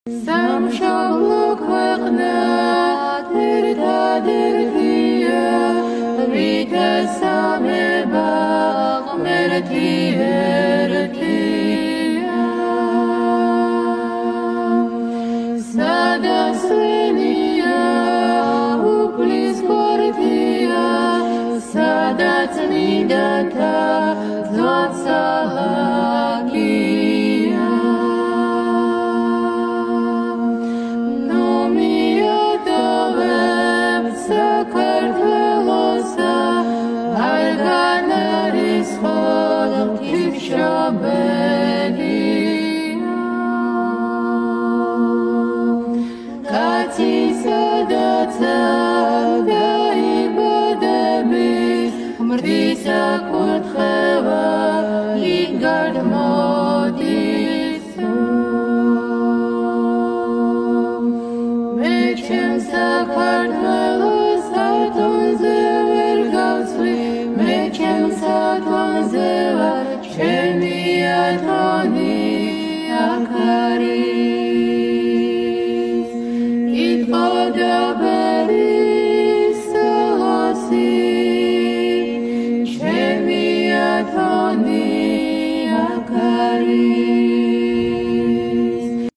სამშობლო ქვეყნად ერთადერთია, ვითესამება ღმერთი ერთია. სადასვენია უფლის ქორთია, სადაც ნიდათა ძვაცალაგია. საქართველოსა არგან არის ღვთისმშობელია. კაცისა დაიბადები, ღმრთისა კუთხე